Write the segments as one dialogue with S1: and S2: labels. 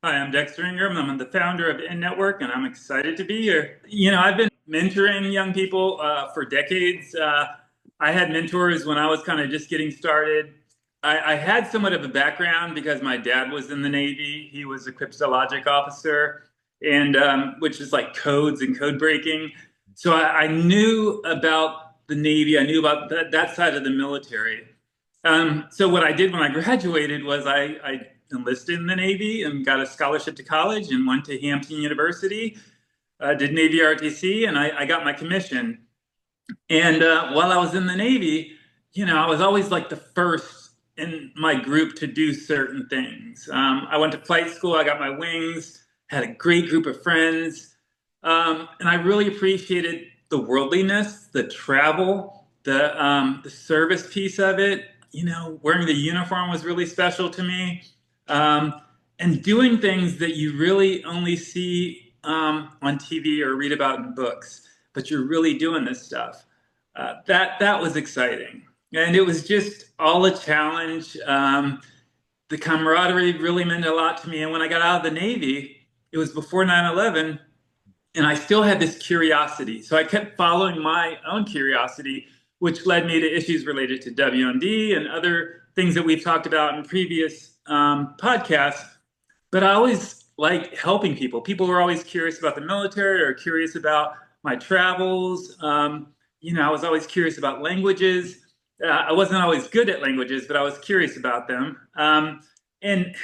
S1: Hi, I'm Dexter Ingram. I'm the founder of In Network, and I'm excited to be here. I've been mentoring young people for decades. I had mentors when I was kind of just getting started. I had somewhat of a background because my dad was in the Navy. He was a cryptologic officer, and which is like codes and code breaking. So I knew about the Navy. I knew about that side of the military. So what I did when I graduated was I enlisted in the Navy and got a scholarship to college and went to Hampton University, did Navy ROTC, and I got my commission. And while I was in the Navy, I was always like the first in my group to do certain things. I went to flight school, I got my wings, had a great group of friends, and I really appreciated the worldliness, the travel, the service piece of it. Wearing the uniform was really special to me, um, and doing things that you really only see on TV or read about in books, but you're really doing this stuff. That was exciting, and it was just all a challenge. The camaraderie really meant a lot to me, and when I got out of the Navy, it was before 9/11, and I still had this curiosity. So I kept following my own curiosity, which led me to issues related to WMD and other things that we've talked about in previous podcasts. But I always liked helping people. People were always curious about the military or curious about my travels. I was always curious about languages. I wasn't always good at languages, but I was curious about them. And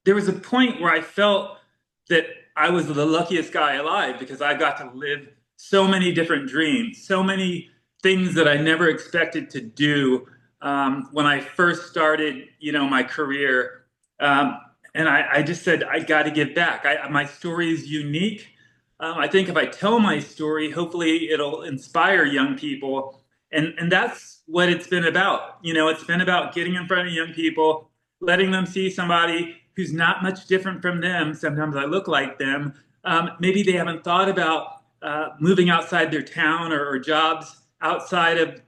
S1: there was a point where I felt that I was the luckiest guy alive because I got to live so many different dreams, so many things that I never expected to do when I first started, my career. And I just said, I got to give back. My story is unique. I think if I tell my story, hopefully it'll inspire young people. And that's what it's been about. It's been about getting in front of young people, letting them see somebody who's not much different from them. Sometimes I look like them. Maybe they haven't thought about moving outside their town or jobs outside of,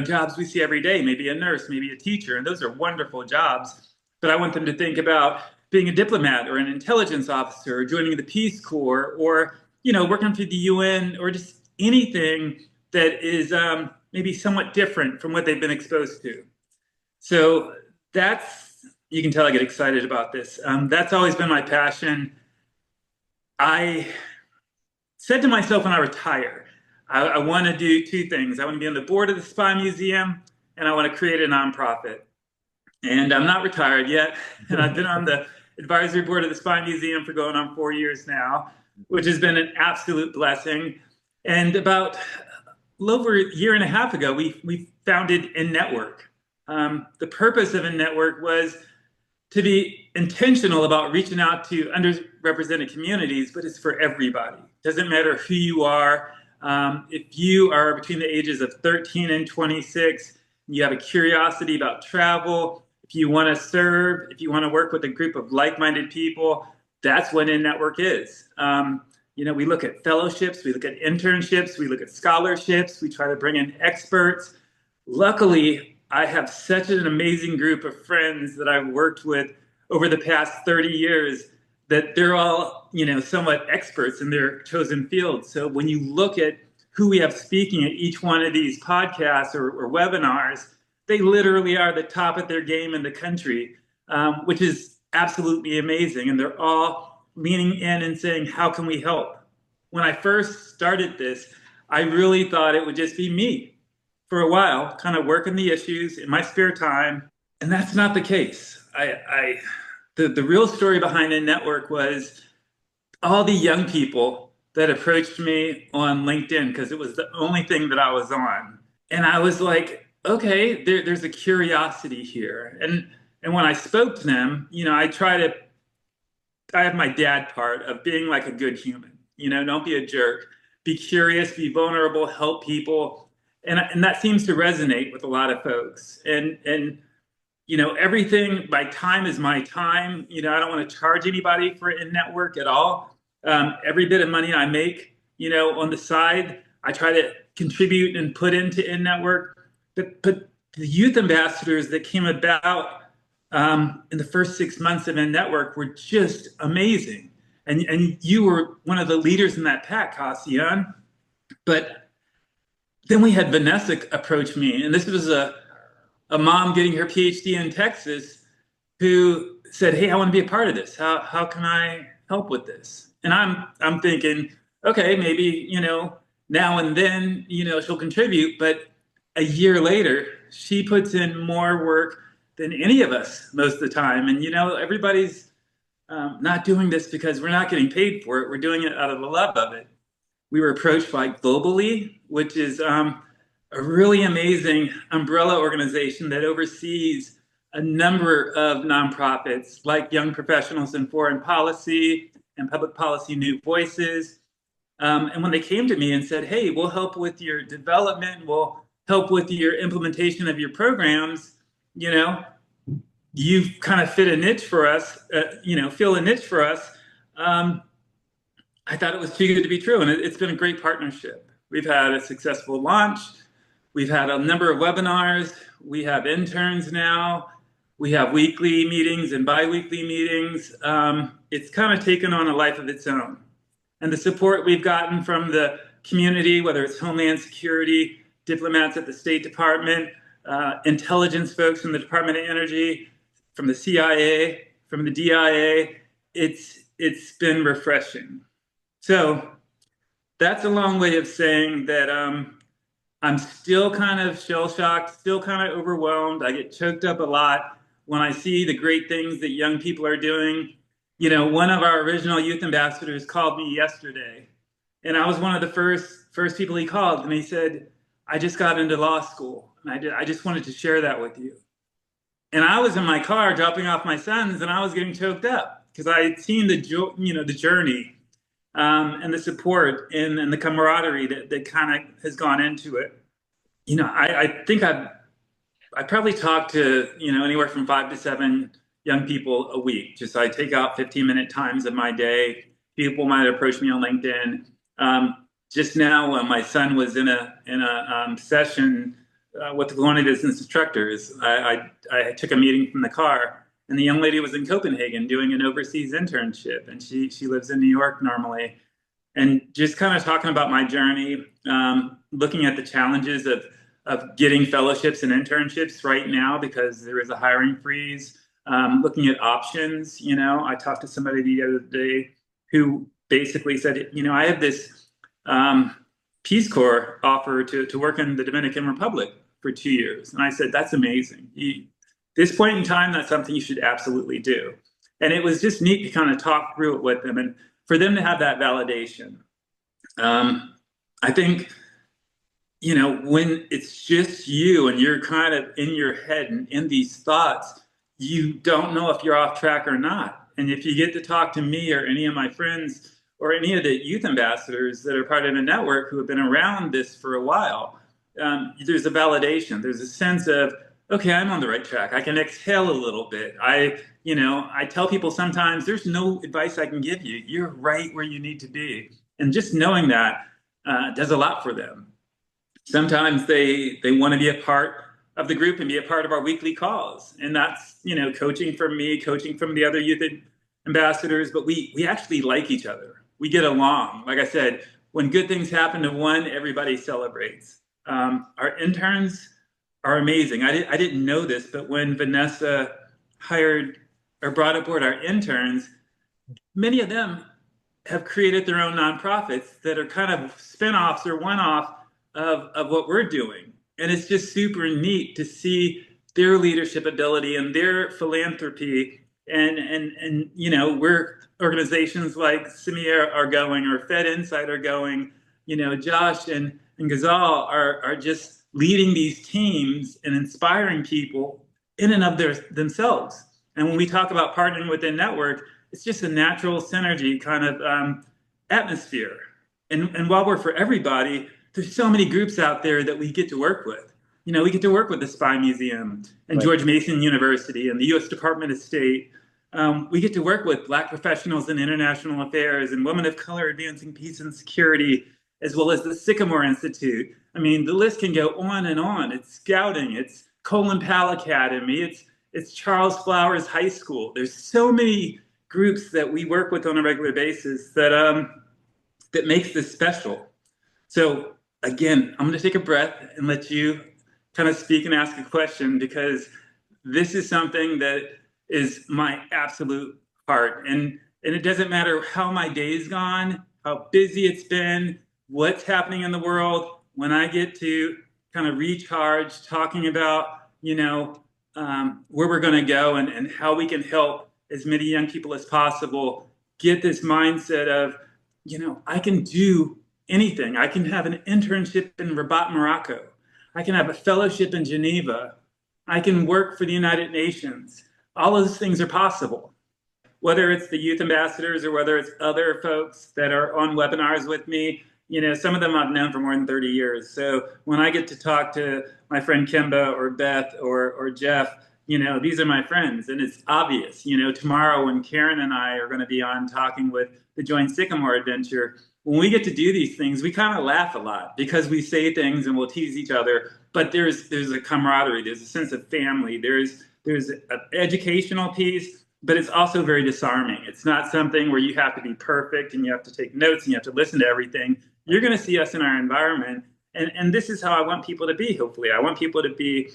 S1: jobs we see every day, maybe a nurse, maybe a teacher. And those are wonderful jobs. But I want them to think about being a diplomat or an intelligence officer, or joining the Peace Corps, or working for the UN, or just anything that is maybe somewhat different from what they've been exposed to. So you can tell I get excited about this. That's always been my passion. I said to myself when I retire, I want to do two things. I want to be on the board of the Spy Museum, and I want to create a nonprofit. And I'm not retired yet, and I've been on the advisory board of the Spy Museum for going on 4 years now, which has been an absolute blessing. And about a little over a year and a half ago, we founded In Network. The purpose of In Network was to be intentional about reaching out to underrepresented communities, but it's for everybody. Doesn't matter who you are. If you are between the ages of 13 and 26, you have a curiosity about travel, if you want to serve, if you want to work with a group of like-minded people, that's what In Network is. We look at fellowships, we look at internships, we look at scholarships, we try to bring in experts. Luckily, I have such an amazing group of friends that I've worked with over the past 30 years that they're all, somewhat experts in their chosen fields. So when you look at who we have speaking at each one of these podcasts or webinars, they literally are the top of their game in the country, which is absolutely amazing. And they're all leaning in and saying, how can we help? When I first started this, I really thought it would just be me for a while, kind of working the issues in my spare time. And that's not the case. The real story behind In Network was all the young people that approached me on LinkedIn, because it was the only thing that I was on. And I was like, okay, there's a curiosity here. And when I spoke to them, I have my dad part of being like a good human, don't be a jerk, be curious, be vulnerable, help people. And that seems to resonate with a lot of folks. And everything, my time is my time. I don't want to charge anybody for In Network at all. Every bit of money I make, on the side, I try to contribute and put into In Network. But the youth ambassadors that came about in the first 6 months of In-Network were just amazing. And you were one of the leaders in that pack, Cassian. But then we had Vanessa approach me, and this was a mom getting her PhD in Texas who said, "Hey, I want to be a part of this. How can I help with this?" And I'm thinking, okay, maybe, now and then, she'll contribute, but a year later, she puts in more work than any of us most of the time. And everybody's not doing this because we're not getting paid for it. We're doing it out of the love of it. We were approached by Globally, which is a really amazing umbrella organization that oversees a number of nonprofits like Young Professionals in Foreign Policy and Public Policy New Voices. And when they came to me and said, "Hey, we'll help with your development, we'll help with your implementation of your programs, you kind of fit a niche for us, fill a niche for us." I thought it was too good to be true, and it's been a great partnership. We've had a successful launch. We've had a number of webinars. We have interns now. We have weekly meetings and bi-weekly meetings. It's kind of taken on a life of its own. And the support we've gotten from the community, whether it's Homeland Security, diplomats at the State Department, intelligence folks from the Department of Energy, from the CIA, from the DIA, it's been refreshing. So that's a long way of saying that I'm still kind of shell-shocked, still kind of overwhelmed. I get choked up a lot when I see the great things that young people are doing. One of our original youth ambassadors called me yesterday, and I was one of the first people he called, and he said, "I just got into law school, and I just wanted to share that with you." And I was in my car dropping off my sons, and I was getting choked up because I had seen the journey and the support and the camaraderie that kind of has gone into it. I think I probably talk to anywhere from 5 to 7 young people a week. Just I take out 15-minute times of my day. People might approach me on LinkedIn. Just now, my son was in a session with the Colonial Business Instructors. I took a meeting from the car, and the young lady was in Copenhagen doing an overseas internship, and she lives in New York normally. And just kind of talking about my journey, looking at the challenges of getting fellowships and internships right now because there is a hiring freeze, looking at options. I talked to somebody the other day who basically said, I have this Peace Corps offer to work in the Dominican Republic for 2 years. And I said, that's amazing. This point in time, that's something you should absolutely do. And it was just neat to kind of talk through it with them and for them to have that validation. I think, when it's just you and you're kind of in your head and in these thoughts, you don't know if you're off track or not. And if you get to talk to me or any of my friends or any of the youth ambassadors that are part of a network who have been around this for a while, there's a validation. There's a sense of, okay, I'm on the right track. I can exhale a little bit. I tell people sometimes there's no advice I can give you. You're right where you need to be. And just knowing that does a lot for them. Sometimes they want to be a part of the group and be a part of our weekly calls. And that's, coaching from me, coaching from the other youth ambassadors, but we actually like each other. We get along. Like I said, when good things happen to one, everybody celebrates. Our interns are amazing. I didn't know this, but when Vanessa hired or brought aboard our interns, many of them have created their own nonprofits that are kind of spinoffs or one-off of what we're doing. And it's just super neat to see their leadership ability and their philanthropy. And where organizations like Samir are going or Fed Insight are going, Josh and Ghazal are just leading these teams and inspiring people in and of themselves. And when we talk about partnering within network, it's just a natural synergy kind of atmosphere. And while we're for everybody, there's so many groups out there that we get to work with. We get to work with the Spy Museum and George Mason University and the U.S. Department of State. We get to work with Black professionals in international affairs and women of color advancing peace and security, as well as the Sycamore Institute. I mean, the list can go on and on. It's Scouting, it's Colin Powell Academy, it's Charles Flowers High School. There's so many groups that we work with on a regular basis that makes this special. So again, I'm going to take a breath and let you kind of speak and ask a question, because this is something that is my absolute heart. And it doesn't matter how my day's gone, how busy it's been, what's happening in the world. When I get to kind of recharge talking about, where we're going to go and how we can help as many young people as possible get this mindset of, I can do anything. I can have an internship in Rabat, Morocco. I can have a fellowship in Geneva. I can work for the United Nations. All of those things are possible. Whether it's the youth ambassadors or whether it's other folks that are on webinars with me, some of them I've known for more than 30 years. So when I get to talk to my friend Kimba or Beth or Jeff, these are my friends. And it's obvious, tomorrow when Karen and I are going to be on talking with the Joint Sycamore Adventure, when we get to do these things, we kind of laugh a lot because we say things and we'll tease each other. But there's a camaraderie, there's a sense of family, there's an educational piece, but it's also very disarming. It's not something where you have to be perfect and you have to take notes and you have to listen to everything. You're going to see us in our environment. And this is how I want people to be, hopefully. I want people to be,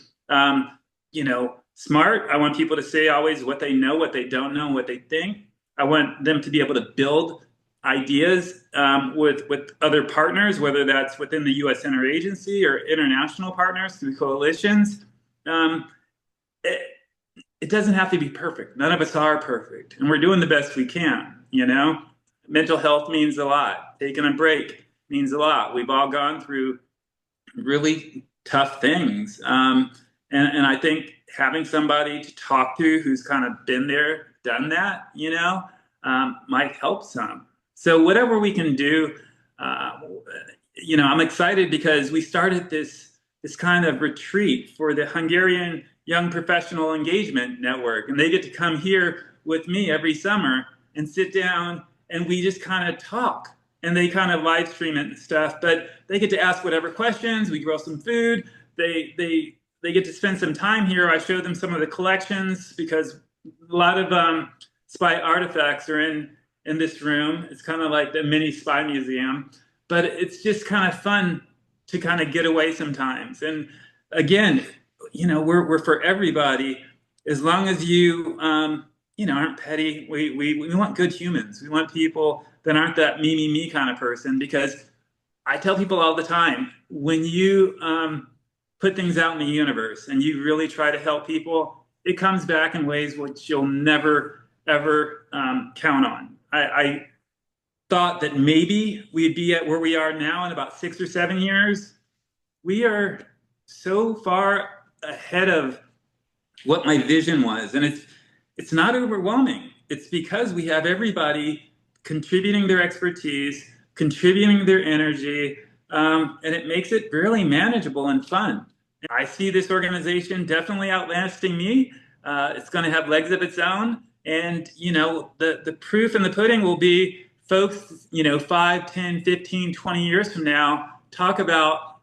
S1: smart. I want people to say always what they know, what they don't know, what they think. I want them to be able to build ideas with other partners, whether that's within the U.S. interagency or international partners through coalitions. It doesn't have to be perfect. None of us are perfect, and we're doing the best we can. Mental health means a lot. Taking a break means a lot. We've all gone through really tough things, and I think having somebody to talk to who's kind of been there, done that, might help some. So whatever we can do, I'm excited because we started this kind of retreat for the Hungarian Young Professional Engagement Network, and they get to come here with me every summer and sit down, and we just kind of talk, and they kind of live stream it and stuff. But they get to ask whatever questions. We grow some food. They get to spend some time here. I show them some of the collections because a lot of spy artifacts are in this room. It's kind of like the mini spy museum, but it's just kind of fun to kind of get away sometimes. And again, we're for everybody, as long as you aren't petty. We want good humans. We want people that aren't that me kind of person, because I tell people all the time, when you put things out in the universe and you really try to help people, it comes back in ways which you'll never ever count on. I thought that maybe we'd be at where we are now in about 6 or 7 years. We are so far ahead of what my vision was, and it's not overwhelming. It's because we have everybody contributing their expertise, contributing their energy, and it makes it really manageable and fun. I see this organization definitely outlasting me. It's going to have legs of its own. And, the proof in the pudding will be folks, 5, 10, 15, 20 years from now, talk about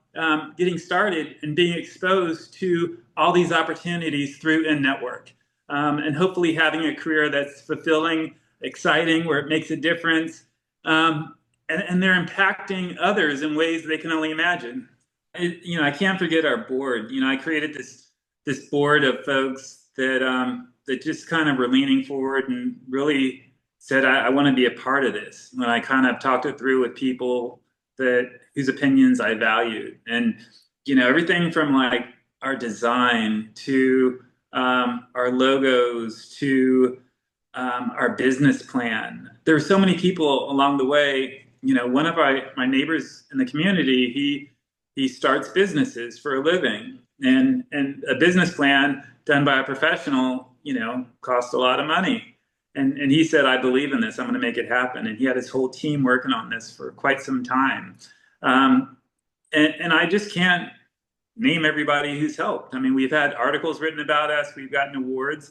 S1: getting started and being exposed to all these opportunities through in-network. And hopefully having a career that's fulfilling, exciting, where it makes a difference. And they're impacting others in ways they can only imagine. I can't forget our board. I created this board of folks that just kind of were leaning forward and really said, I want to be a part of this. When I kind of talked it through with people whose opinions I valued, and everything from like our design to our logos to our business plan. There were so many people along the way. One of my neighbors in the community, he starts businesses for a living, and a business plan done by a professional, costs a lot of money. And he said, I believe in this. I'm going to make it happen. And he had his whole team working on this for quite some time. And I just can't name everybody who's helped. I mean, we've had articles written about us. We've gotten awards.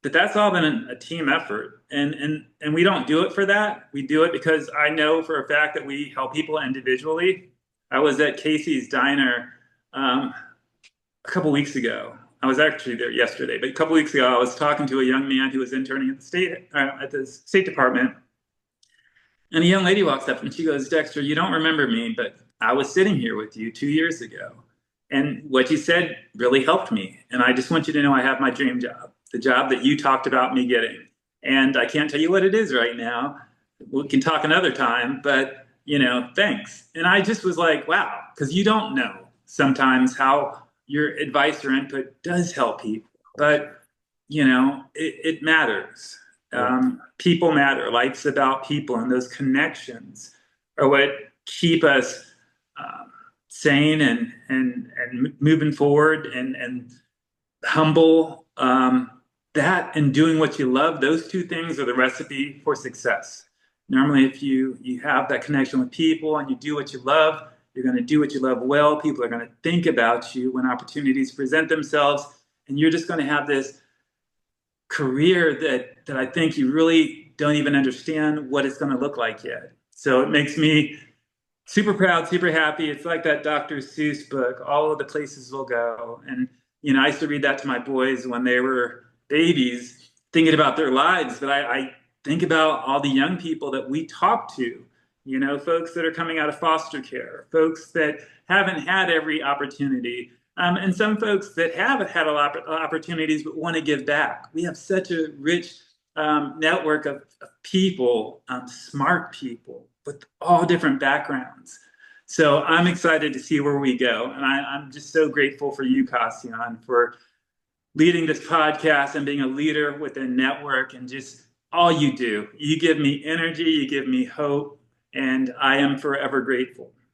S1: But that's all been a team effort. And we don't do it for that. We do it because I know for a fact that we help people individually. I was at Casey's Diner a couple weeks ago. I was actually there yesterday, but a couple weeks ago, I was talking to a young man who was interning at the State Department, and a young lady walks up and she goes, "Dexter, you don't remember me, but I was sitting here with you 2 years ago, and what you said really helped me. And I just want you to know I have my dream job, the job that you talked about me getting, and I can't tell you what it is right now. We can talk another time, but thanks." And I just was like, wow, because you don't know sometimes how your advice or input does help people, but it matters.
S2: Yeah.
S1: People matter. Life's about people, and those connections are what keep us sane and moving forward and humble. That and doing what you love, those two things are the recipe for success. Normally, if you have that connection with people and you do what you love, you're going to do what you love well. People are going to think about you when opportunities present themselves, and you're just going to have this career that I think you really don't even understand what it's going to look like yet. So it makes me super proud, super happy. It's like that Dr. Seuss book, All of the Places We'll Go. And, I used to read that to my boys when they were babies, thinking about their lives. But I think about all the young people that we talk to, folks that are coming out of foster care, folks that haven't had every opportunity, and some folks that have had a lot of opportunities but want to give back. We have such a rich network of people, smart people with all different backgrounds. So I'm excited to see where we go. And I'm just so grateful for you, Cassian, for leading this podcast and being a leader within network and just all you do. You give me energy, you give me hope, and I am forever grateful.